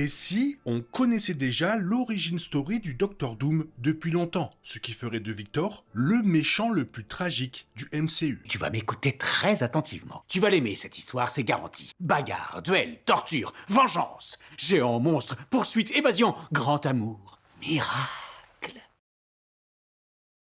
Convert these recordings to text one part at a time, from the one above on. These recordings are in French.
Et si on connaissait déjà l'origin story du Docteur Doom depuis longtemps, ce qui ferait de Victor le méchant le plus tragique du MCU. Tu vas m'écouter très attentivement. Tu vas l'aimer, cette histoire, c'est garanti. Bagarre, duel, torture, vengeance, géant, monstre, poursuite, évasion, grand amour, miracle.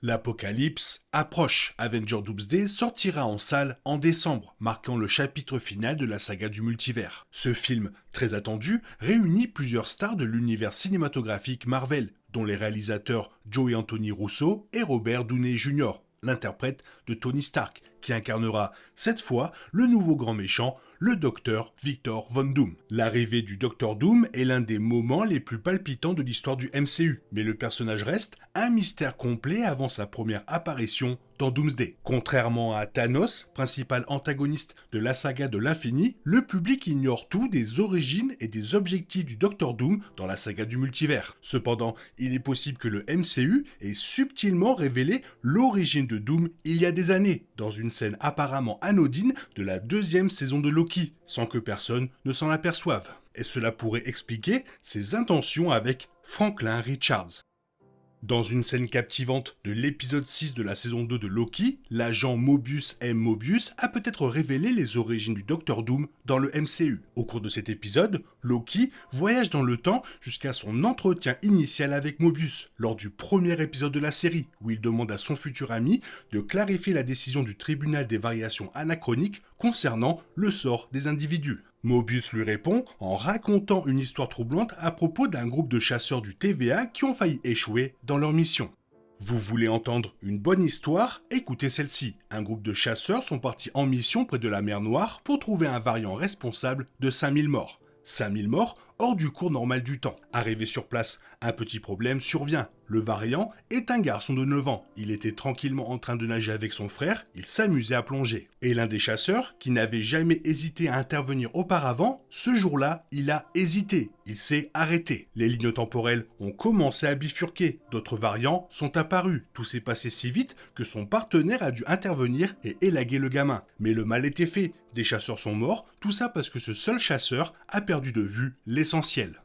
L'apocalypse approche. Avenger Doomsday sortira en salle en décembre, marquant le chapitre final de la saga du multivers. Ce film, très attendu, réunit plusieurs stars de l'univers cinématographique Marvel, dont les réalisateurs Joe et Anthony Russo et Robert Downey Jr., l'interprète de Tony Stark, qui incarnera cette fois le nouveau grand méchant, le docteur Victor Von Doom. L'arrivée du Docteur Doom est l'un des moments les plus palpitants de l'histoire du MCU, mais le personnage reste un mystère complet avant sa première apparition dans Doomsday. Contrairement à Thanos, principal antagoniste de la saga de l'infini, le public ignore tout des origines et des objectifs du Docteur Doom dans la saga du multivers. Cependant, il est possible que le MCU ait subtilement révélé l'origine de Doom il y a des années, dans une scène apparemment anodine de la deuxième saison de Loki, sans que personne ne s'en aperçoive. Et cela pourrait expliquer ses intentions avec Franklin Richards. Dans une scène captivante de l'épisode 6 de la saison 2 de Loki, l'agent Mobius M. Mobius a peut-être révélé les origines du Docteur Doom dans le MCU. Au cours de cet épisode, Loki voyage dans le temps jusqu'à son entretien initial avec Mobius, lors du premier épisode de la série, où il demande à son futur ami de clarifier la décision du tribunal des variations anachroniques concernant le sort des individus. Mobius lui répond en racontant une histoire troublante à propos d'un groupe de chasseurs du TVA qui ont failli échouer dans leur mission. Vous voulez entendre une bonne histoire? Écoutez celle-ci. Un groupe de chasseurs sont partis en mission près de la mer Noire pour trouver un variant responsable de 5000 morts. 5000 morts hors du cours normal du temps. Arrivé sur place, un petit problème survient. Le variant est un garçon de 9 ans. Il était tranquillement en train de nager avec son frère, il s'amusait à plonger. Et l'un des chasseurs, qui n'avait jamais hésité à intervenir auparavant, ce jour-là, il a hésité. Il s'est arrêté. Les lignes temporelles ont commencé à bifurquer. D'autres variants sont apparus. Tout s'est passé si vite que son partenaire a dû intervenir et élaguer le gamin. Mais le mal était fait. Des chasseurs sont morts, tout ça parce que ce seul chasseur a perdu de vue l'essentiel.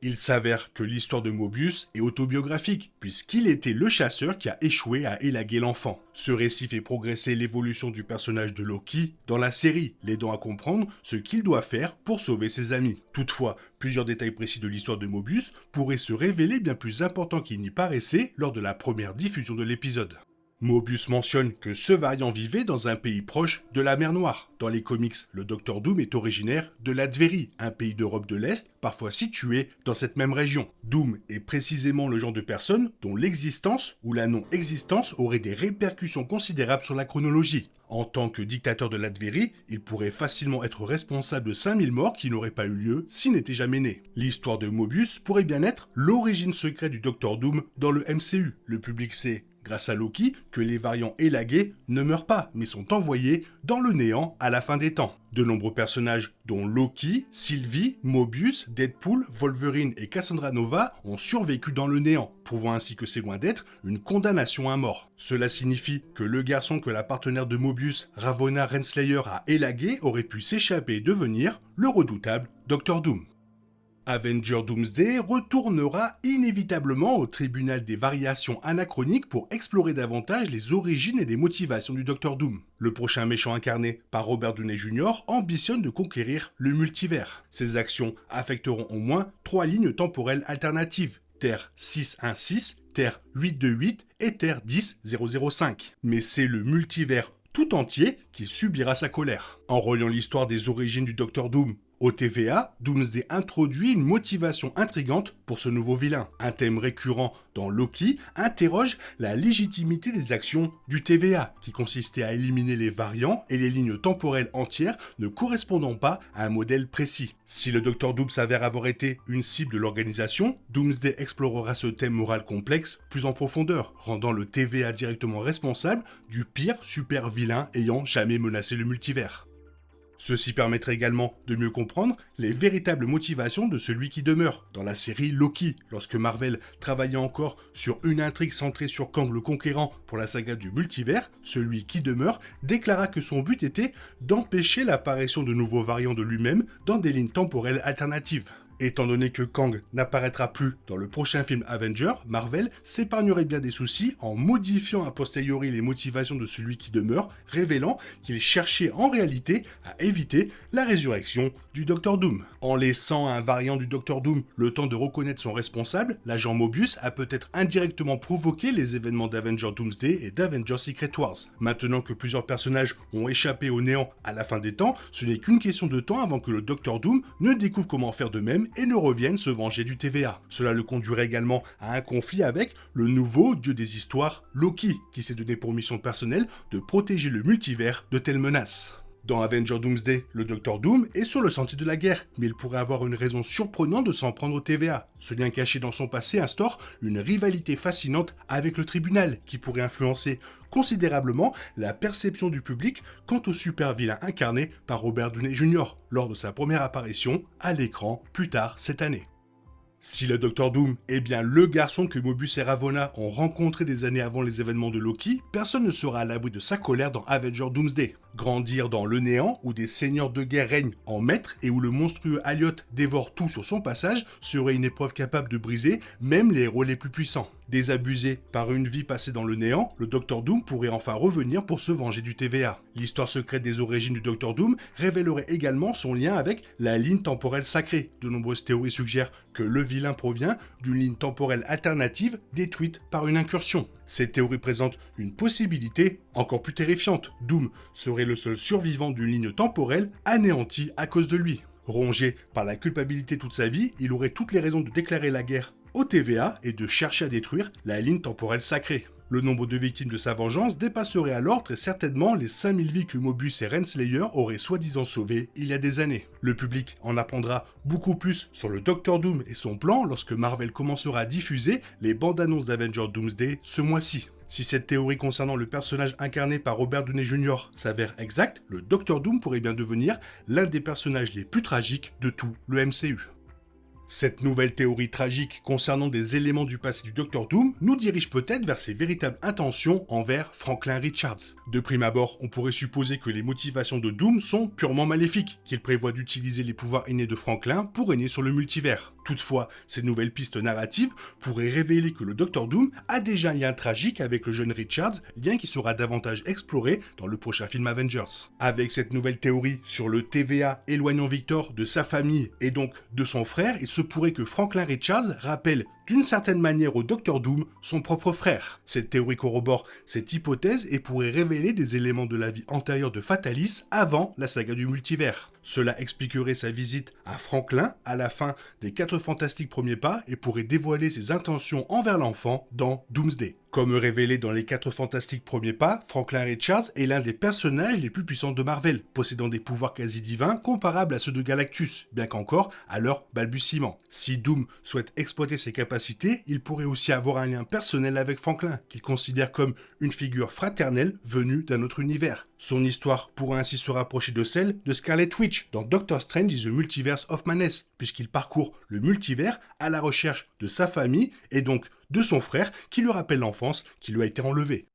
Il s'avère que l'histoire de Mobius est autobiographique, puisqu'il était le chasseur qui a échoué à élaguer l'enfant. Ce récit fait progresser l'évolution du personnage de Loki dans la série, l'aidant à comprendre ce qu'il doit faire pour sauver ses amis. Toutefois, plusieurs détails précis de l'histoire de Mobius pourraient se révéler bien plus importants qu'il n'y paraissait lors de la première diffusion de l'épisode. Mobius mentionne que ce variant vivait dans un pays proche de la mer Noire. Dans les comics, le Docteur Doom est originaire de Latverie, un pays d'Europe de l'Est, parfois situé dans cette même région. Doom est précisément le genre de personne dont l'existence ou la non-existence aurait des répercussions considérables sur la chronologie. En tant que dictateur de Latverie, il pourrait facilement être responsable de 5000 morts qui n'auraient pas eu lieu s'il n'était jamais né. L'histoire de Mobius pourrait bien être l'origine secrète du Docteur Doom dans le MCU. Le public sait, grâce à Loki, que les variants élagués ne meurent pas, mais sont envoyés dans le néant à la fin des temps. De nombreux personnages, dont Loki, Sylvie, Mobius, Deadpool, Wolverine et Cassandra Nova, ont survécu dans le néant, prouvant ainsi que c'est loin d'être une condamnation à mort. Cela signifie que le garçon que la partenaire de Mobius, Ravonna Renslayer, a élagué aurait pu s'échapper et devenir le redoutable Docteur Doom. Avenger Doomsday retournera inévitablement au tribunal des variations anachroniques pour explorer davantage les origines et les motivations du Docteur Doom. Le prochain méchant incarné par Robert Downey Jr. ambitionne de conquérir le multivers. Ses actions affecteront au moins 3 lignes temporelles alternatives, Terre 616, Terre 828 et Terre 10005. Mais c'est le multivers tout entier qui subira sa colère. En reliant l'histoire des origines du Docteur Doom au TVA, Doomsday introduit une motivation intrigante pour ce nouveau vilain. Un thème récurrent dans Loki interroge la légitimité des actions du TVA, qui consistait à éliminer les variants et les lignes temporelles entières ne correspondant pas à un modèle précis. Si le Docteur Doom s'avère avoir été une cible de l'organisation, Doomsday explorera ce thème moral complexe plus en profondeur, rendant le TVA directement responsable du pire super vilain ayant jamais menacé le multivers. Ceci permettrait également de mieux comprendre les véritables motivations de celui qui demeure. Dans la série Loki, lorsque Marvel travaillait encore sur une intrigue centrée sur Kang le Conquérant pour la saga du multivers, celui qui demeure déclara que son but était d'empêcher l'apparition de nouveaux variants de lui-même dans des lignes temporelles alternatives. Étant donné que Kang n'apparaîtra plus dans le prochain film Avenger, Marvel s'épargnerait bien des soucis en modifiant a posteriori les motivations de celui qui demeure, révélant qu'il cherchait en réalité à éviter la résurrection du Docteur Doom. En laissant à un variant du Docteur Doom le temps de reconnaître son responsable, l'agent Mobius a peut-être indirectement provoqué les événements d'Avengers Doomsday et d'Avengers Secret Wars. Maintenant que plusieurs personnages ont échappé au néant à la fin des temps, ce n'est qu'une question de temps avant que le Docteur Doom ne découvre comment faire de même et ne revienne se venger du TVA. Cela le conduirait également à un conflit avec le nouveau dieu des histoires, Loki, qui s'est donné pour mission personnelle de protéger le multivers de telles menaces. Dans Avengers Doomsday, le Docteur Doom est sur le sentier de la guerre, mais il pourrait avoir une raison surprenante de s'en prendre au TVA. Ce lien caché dans son passé instaure une rivalité fascinante avec le tribunal, qui pourrait influencer considérablement la perception du public quant au super vilain incarné par Robert Downey Jr. lors de sa première apparition à l'écran plus tard cette année. Si le Docteur Doom est bien le garçon que Mobius et Ravonna ont rencontré des années avant les événements de Loki, personne ne sera à l'abri de sa colère dans Avengers Doomsday. Grandir dans le néant, où des seigneurs de guerre règnent en maître et où le monstrueux Elliot dévore tout sur son passage, serait une épreuve capable de briser même les héros les plus puissants. Désabusé par une vie passée dans le néant, le Docteur Doom pourrait enfin revenir pour se venger du TVA. L'histoire secrète des origines du Docteur Doom révélerait également son lien avec la ligne temporelle sacrée. De nombreuses théories suggèrent que le vilain provient d'une ligne temporelle alternative détruite par une incursion. Cette théorie présente une possibilité encore plus terrifiante. Doom serait le seul survivant d'une ligne temporelle anéantie à cause de lui. Rongé par la culpabilité toute sa vie, il aurait toutes les raisons de déclarer la guerre au TVA et de chercher à détruire la ligne temporelle sacrée. Le nombre de victimes de sa vengeance dépasserait alors très certainement les 5000 vies que Mobius et Renslayer auraient soi-disant sauvées il y a des années. Le public en apprendra beaucoup plus sur le Docteur Doom et son plan lorsque Marvel commencera à diffuser les bandes annonces d'Avengers Doomsday ce mois-ci. Si cette théorie concernant le personnage incarné par Robert Downey Jr. s'avère exacte, le Docteur Doom pourrait bien devenir l'un des personnages les plus tragiques de tout le MCU. Cette nouvelle théorie tragique concernant des éléments du passé du Docteur Doom nous dirige peut-être vers ses véritables intentions envers Franklin Richards. De prime abord, on pourrait supposer que les motivations de Doom sont purement maléfiques, qu'il prévoit d'utiliser les pouvoirs innés de Franklin pour régner sur le multivers. Toutefois, ces nouvelles pistes narratives pourraient révéler que le Docteur Doom a déjà un lien tragique avec le jeune Richards, lien qui sera davantage exploré dans le prochain film Avengers. Avec cette nouvelle théorie sur le TVA éloignant Victor de sa famille et donc de son frère, il se pourrait que Franklin Richards rappelle d'une certaine manière au Docteur Doom son propre frère. Cette théorie corrobore cette hypothèse et pourrait révéler des éléments de la vie antérieure de Fatalis avant la saga du multivers. Cela expliquerait sa visite à Franklin à la fin des 4 Fantastiques premiers pas et pourrait dévoiler ses intentions envers l'enfant dans Doomsday. Comme révélé dans les 4 Fantastiques premiers pas, Franklin Richards est l'un des personnages les plus puissants de Marvel, possédant des pouvoirs quasi divins comparables à ceux de Galactus, bien qu'encore à leur balbutiement. Si Doom souhaite exploiter ses capacités, il pourrait aussi avoir un lien personnel avec Franklin, qu'il considère comme une figure fraternelle venue d'un autre univers. Son histoire pourrait ainsi se rapprocher de celle de Scarlet Witch dans Doctor Strange in the Multiverse of Madness, puisqu'il parcourt le multivers à la recherche de sa famille et donc de son frère qui lui rappelle l'enfance qui lui a été enlevée.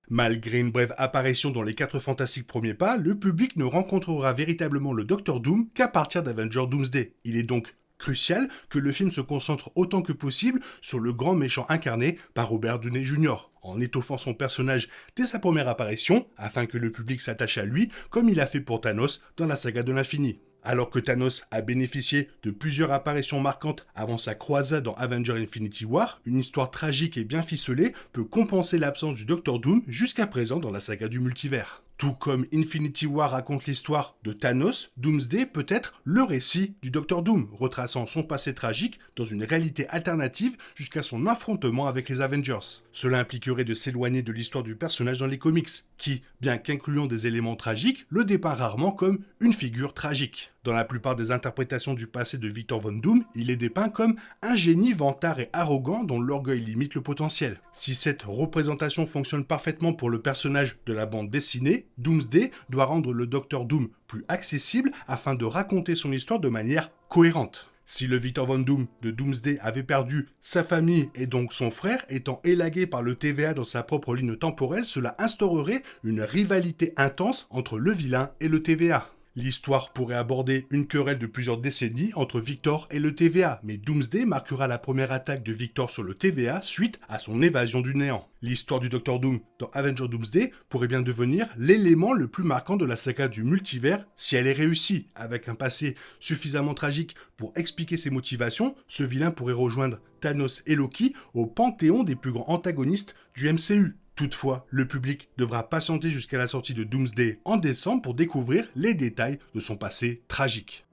Malgré une brève apparition dans les 4 Fantastiques premiers pas, le public ne rencontrera véritablement le Docteur Doom qu'à partir d'Avengers Doomsday. Il est donc crucial que le film se concentre autant que possible sur le grand méchant incarné par Robert Downey Jr., en étoffant son personnage dès sa première apparition, afin que le public s'attache à lui, comme il a fait pour Thanos dans la saga de l'infini. Alors que Thanos a bénéficié de plusieurs apparitions marquantes avant sa croisade dans Avengers Infinity War, une histoire tragique et bien ficelée peut compenser l'absence du Docteur Doom jusqu'à présent dans la saga du multivers. Tout comme Infinity War raconte l'histoire de Thanos, Doomsday peut être le récit du Docteur Doom, retraçant son passé tragique dans une réalité alternative jusqu'à son affrontement avec les Avengers. Cela impliquerait de s'éloigner de l'histoire du personnage dans les comics, qui, bien qu'incluant des éléments tragiques, le dépeint rarement comme une figure tragique. Dans la plupart des interprétations du passé de Victor Von Doom, il est dépeint comme un génie vantard et arrogant dont l'orgueil limite le potentiel. Si cette représentation fonctionne parfaitement pour le personnage de la bande dessinée, Doomsday doit rendre le Docteur Doom plus accessible afin de raconter son histoire de manière cohérente. Si le Victor Von Doom de Doomsday avait perdu sa famille et donc son frère, étant élagué par le TVA dans sa propre ligne temporelle, cela instaurerait une rivalité intense entre le vilain et le TVA. L'histoire pourrait aborder une querelle de plusieurs décennies entre Victor et le TVA, mais Doomsday marquera la première attaque de Victor sur le TVA suite à son évasion du néant. L'histoire du Docteur Doom dans Avengers Doomsday pourrait bien devenir l'élément le plus marquant de la saga du multivers si elle est réussie. Avec un passé suffisamment tragique pour expliquer ses motivations, ce vilain pourrait rejoindre Thanos et Loki au panthéon des plus grands antagonistes du MCU. Toutefois, le public devra patienter jusqu'à la sortie de Doomsday en décembre pour découvrir les détails de son passé tragique.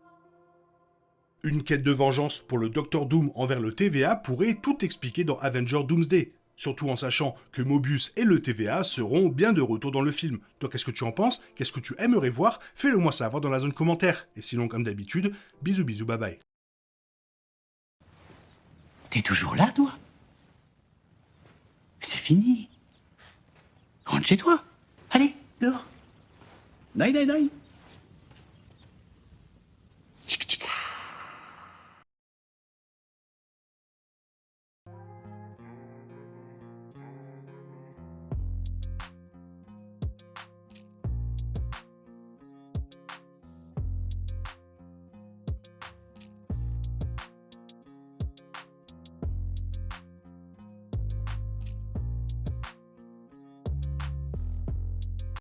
Une quête de vengeance pour le Docteur Doom envers le TVA pourrait tout expliquer dans Avengers Doomsday, surtout en sachant que Mobius et le TVA seront bien de retour dans le film. Toi, qu'est-ce que tu en penses? Qu'est-ce que tu aimerais voir? Fais-le moi savoir dans la zone commentaire. Et sinon, comme d'habitude, bisous bisous, bye bye. T'es toujours là, toi? C'est fini. Rentre chez toi. Allez, dehors. Naï, naï, naï.